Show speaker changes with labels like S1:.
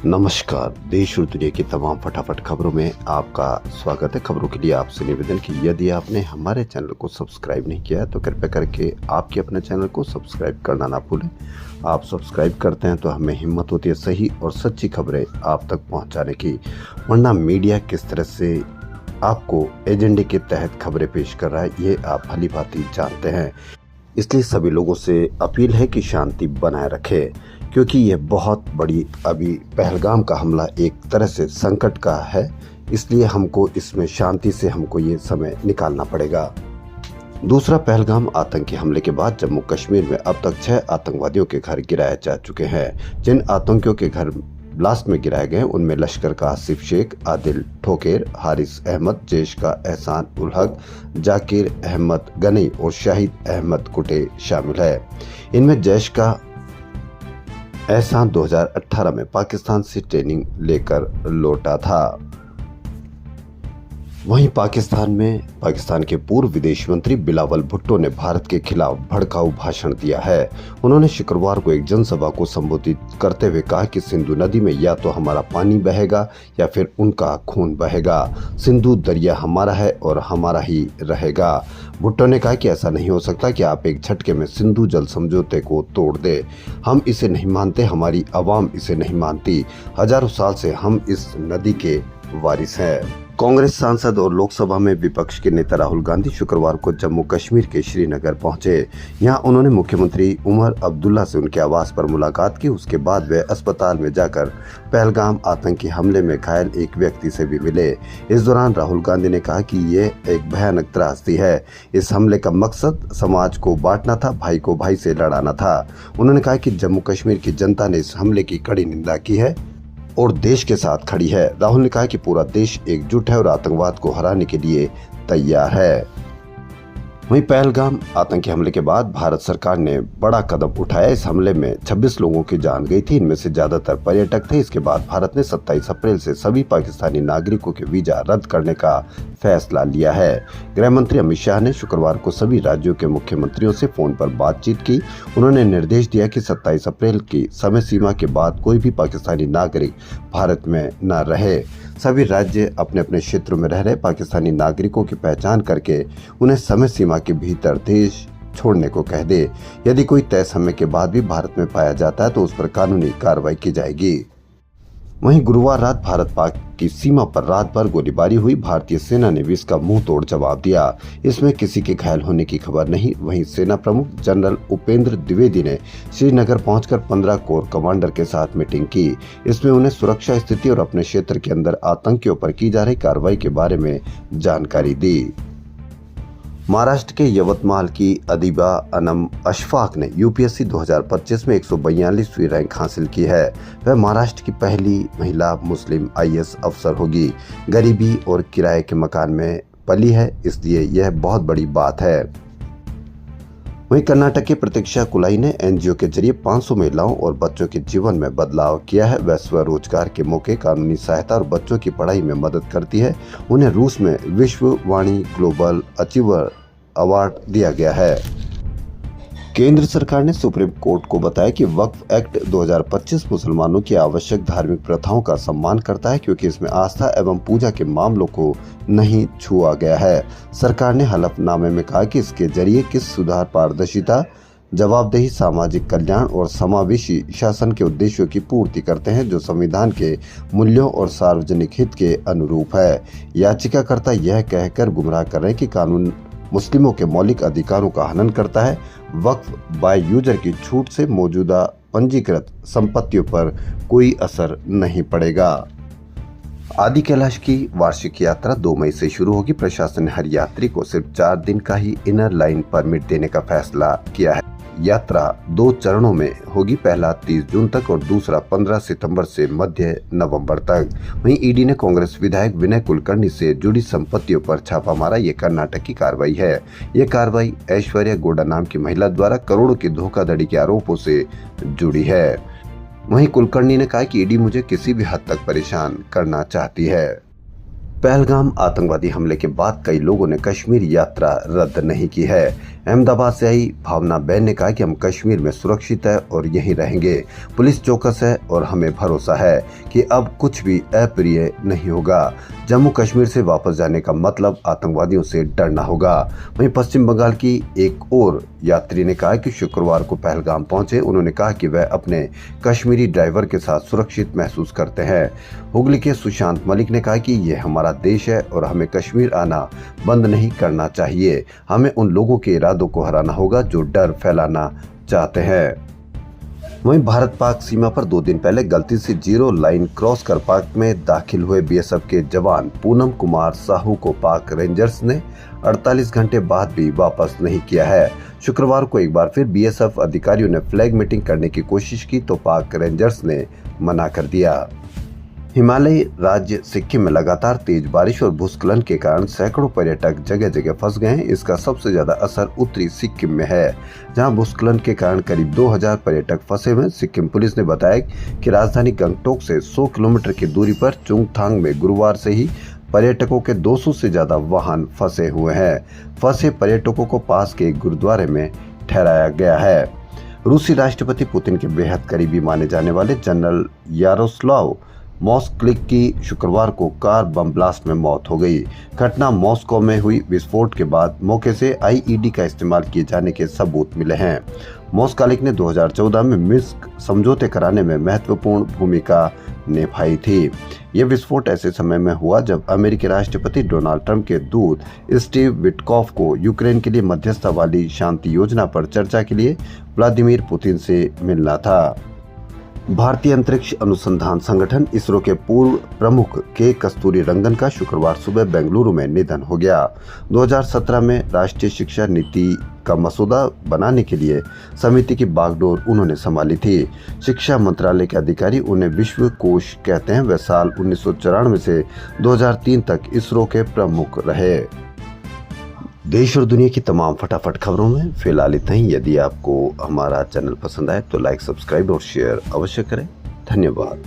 S1: नमस्कार। देश और दुनिया की तमाम फटाफट खबरों में आपका स्वागत है। खबरों के लिए आपसे निवेदन कि यदि आपने हमारे चैनल को सब्सक्राइब नहीं किया है तो कृपया करके आपके अपने चैनल को सब्सक्राइब करना ना भूलें। आप सब्सक्राइब करते हैं तो हमें हिम्मत होती है सही और सच्ची खबरें आप तक पहुंचाने की, वरना मीडिया किस तरह से आपको एजेंडे के तहत खबरें पेश कर रहा है ये आप भली भांति जानते हैं। इसलिए सभी लोगों से अपील है कि शांति बनाए रखें, क्योंकि यह बहुत बड़ी अभी पहलगाम का हमला एक तरह से संकट का है। इसलिए हमको इसमें शांति से हमको ये समय निकालना पड़ेगा। दूसरा, पहलगाम आतंकी हमले के बाद जम्मू कश्मीर में अब तक 6 आतंकवादियों के घर गिराए जा चुके हैं। जिन आतंकियों के घर ब्लास्ट में गिराए गए उनमें लश्कर का आसिफ शेख, आदिल ठोकेर, हारिस अहमद, जैश का एहसान उल हक, जाकिर अहमद गनी और शाहिद अहमद कुटे शामिल है। इनमें जैश का एहसान 2018 में पाकिस्तान से ट्रेनिंग लेकर लौटा था। वहीं पाकिस्तान के पूर्व विदेश मंत्री बिलावल भुट्टो ने भारत के खिलाफ भड़काऊ भाषण दिया है। उन्होंने शुक्रवार को एक जनसभा को संबोधित करते हुए कहा कि सिंधु नदी में या तो हमारा पानी बहेगा या फिर उनका खून बहेगा। सिंधु दरिया हमारा है और हमारा ही रहेगा। भुट्टो ने कहा कि ऐसा नहीं हो सकता कि आप एक झटके में सिंधु जल समझौते को तोड़ दे। हम इसे नहीं मानते, हमारी आवाम इसे नहीं मानती। हजारों साल से हम इस नदी के वारिस हैं। कांग्रेस सांसद और लोकसभा में विपक्ष के नेता राहुल गांधी शुक्रवार को जम्मू कश्मीर के श्रीनगर पहुंचे। यहां उन्होंने मुख्यमंत्री उमर अब्दुल्ला से उनके आवास पर मुलाकात की। उसके बाद वे अस्पताल में जाकर पहलगाम आतंकी हमले में घायल एक व्यक्ति से भी मिले। इस दौरान राहुल गांधी ने कहा कि ये एक भयानक त्रासदी है। इस हमले का मकसद समाज को बांटना था, भाई को भाई से लड़ाना था। उन्होंने कहा कि जम्मू कश्मीर की जनता ने इस हमले की कड़ी निंदा की है और देश के साथ खड़ी है। राहुल ने कहा कि पूरा देश एकजुट है और आतंकवाद को हराने के लिए तैयार है। वहीं पहलगाम आतंकी हमले के बाद भारत सरकार ने बड़ा कदम उठाया। इस हमले में 26 लोगों की जान गई थी। इनमें से ज्यादातर पर्यटक थे। इसके बाद भारत ने 27 अप्रैल से सभी पाकिस्तानी नागरिकों के वीजा रद्द करने का फैसला लिया है। गृह मंत्री अमित शाह ने शुक्रवार को सभी राज्यों के मुख्यमंत्रियों से फोन पर बातचीत की। उन्होंने निर्देश दिया कि 27 अप्रैल की समय सीमा के बाद कोई भी पाकिस्तानी नागरिक भारत में न रहे। सभी राज्य अपने अपने क्षेत्रों में रह रहे पाकिस्तानी नागरिकों की पहचान करके उन्हें समय सीमा के भीतर देश छोड़ने को कह दे। यदि कोई तय समय के बाद भी भारत में पाया जाता है तो उस पर कानूनी कार्रवाई की जाएगी। वहीं गुरुवार रात भारत पाक की सीमा पर रात भर गोलीबारी हुई। भारतीय सेना ने भी इसका मुंह तोड़ जवाब दिया। इसमें किसी के घायल होने की खबर नहीं। वहीं सेना प्रमुख जनरल उपेंद्र द्विवेदी ने श्रीनगर पहुंचकर 15 कोर कमांडर के साथ मीटिंग की। इसमें उन्हें सुरक्षा स्थिति और अपने क्षेत्र के अंदर आतंकियों पर की जा रही कार्रवाई के बारे में जानकारी दी। महाराष्ट्र के यवतमाल की अदीबा अनम अशफाक ने यूपीएससी 2025 में 142वीं रैंक हासिल की है। वह महाराष्ट्र की पहली महिला मुस्लिम आईएएस अफसर होगी। गरीबी और किराए के मकान में पली है, इसलिए यह बहुत बड़ी बात है। वहीं कर्नाटक की प्रतीक्षा कुलाई ने एनजीओ के जरिए 500 महिलाओं और बच्चों के जीवन में बदलाव किया है। वह स्वरोजगार के मौके, कानूनी सहायता और बच्चों की पढ़ाई में मदद करती है। उन्हें रूस में विश्व वाणी ग्लोबल अचीवर अवार्ड दिया गया है। केंद्र सरकार ने सुप्रीम कोर्ट को बताया कि वक्फ एक्ट 2025 मुसलमानों की आवश्यक धार्मिक प्रथाओं का सम्मान करता है, क्योंकि इसमें आस्था एवं पूजा के मामलों को नहीं छुआ गया है। सरकार ने हलफनामे में कहा कि इसके जरिए किस सुधार, पारदर्शिता, जवाबदेही, सामाजिक कल्याण और समावेशी शासन के उद्देश्यों की पूर्ति करते हैं, जो संविधान के मूल्यों और सार्वजनिक हित के अनुरूप है। याचिकाकर्ता यह कहकर गुमराह कर रहे हैं कि कानून मुस्लिमों के मौलिक अधिकारों का हनन करता है। वक्फ बाय यूजर की छूट से मौजूदा पंजीकृत संपत्तियों पर कोई असर नहीं पड़ेगा। आदि कैलाश की वार्षिक यात्रा 2 मई से शुरू होगी। प्रशासन ने हर यात्री को सिर्फ 4 दिन का ही इनर लाइन परमिट देने का फैसला किया है। यात्रा 2 चरणों में होगी। पहला 30 जून तक और दूसरा 15 सितंबर से मध्य नवंबर तक। वहीं ईडी ने कांग्रेस विधायक विनय कुलकर्णी से जुड़ी संपत्तियों पर छापा मारा। ये कर्नाटक की कार्रवाई है। ये कार्रवाई ऐश्वर्या गौड़ा नाम की महिला द्वारा करोड़ों की धोखाधड़ी के आरोपों से जुड़ी है। वहीं कुलकर्णी ने कहा कि ईडी मुझे किसी भी हद तक परेशान करना चाहती है। पहलगाम आतंकवादी हमले के बाद कई लोगों ने कश्मीर यात्रा रद्द नहीं की है। अहमदाबाद से आई भावना बेन ने कहा कि हम कश्मीर में सुरक्षित है और यहीं रहेंगे। पुलिस चौकस है और हमें भरोसा है कि अब कुछ भी अप्रिय नहीं होगा। जम्मू कश्मीर से वापस जाने का मतलब आतंकवादियों से डरना होगा। वहीं पश्चिम बंगाल की एक और यात्री ने कहा कि शुक्रवार को पहलगाम पहुंचे। उन्होंने कहा कि वह अपने कश्मीरी ड्राइवर के साथ सुरक्षित महसूस करते हैं। हुगली के सुशांत मलिक ने कहा कि यह हमारा देश है और हमें कश्मीर आना बंद नहीं करना चाहिए। हमें उन लोगों के इरादों को हराना होगा जो डर फैलाना चाहते हैं। वहीं भारत पाक सीमा पर 2 दिन पहले गलती से जीरो लाइन क्रॉस कर पाक में दाखिल हुए बीएसएफ के जवान पूनम कुमार साहू को पाक रेंजर्स ने 48 घंटे बाद भी वापस नहीं किया है। शुक्रवार को एक बार फिर बीएसएफ अधिकारियों ने फ्लैग मीटिंग करने की कोशिश की तो पाक रेंजर्स ने मना कर दिया। हिमालयी राज्य सिक्किम में लगातार तेज बारिश और भूस्खलन के कारण सैकड़ों पर्यटक जगह जगह फंस गए हैं। इसका सबसे ज्यादा असर उत्तरी सिक्किम में है, जहां भूस्खलन के कारण करीब 2000 पर्यटक फंसे हुए हैं। सिक्किम पुलिस ने बताया कि राजधानी गंगटोक से 100 किलोमीटर की दूरी पर चुंगथांग में गुरुवार से ही पर्यटकों के 200 से ज्यादा वाहन फंसे हुए हैं। फंसे पर्यटकों को पास के एक गुरुद्वारे में ठहराया गया है। रूसी पुतिन के बेहद करीबी माने जाने वाले जनरल यारोस्लाव मॉस्क्लिक की शुक्रवार को कार बम ब्लास्ट में मौत हो गई। घटना मॉस्को में हुई विस्फोट के बाद मौके से आईईडी का इस्तेमाल किए जाने के सबूत मिले हैं। मॉस्क्लिक ने 2014 में मिन्स्क समझौते कराने में महत्वपूर्ण भूमिका निभाई थी। यह विस्फोट ऐसे समय में हुआ जब अमेरिकी राष्ट्रपति डोनाल्ड ट्रंप के दूत स्टीव विटकॉफ को यूक्रेन के लिए मध्यस्थता वाली शांति योजना पर चर्चा के लिए व्लादिमीर पुतिन से मिलना था। भारतीय अंतरिक्ष अनुसंधान संगठन इसरो के पूर्व प्रमुख के कस्तूरी रंगन का शुक्रवार सुबह बेंगलुरु में निधन हो गया। 2017 में राष्ट्रीय शिक्षा नीति का मसौदा बनाने के लिए समिति की बागडोर उन्होंने संभाली थी। शिक्षा मंत्रालय के अधिकारी उन्हें विश्व कोश कहते हैं। वह साल 1994 से 2003 तक इसरो के प्रमुख रहे। देश और दुनिया की तमाम फटाफट खबरों में फिलहाल इतना ही। यदि आपको हमारा चैनल पसंद आए तो लाइक, सब्सक्राइब और शेयर अवश्य करें। धन्यवाद।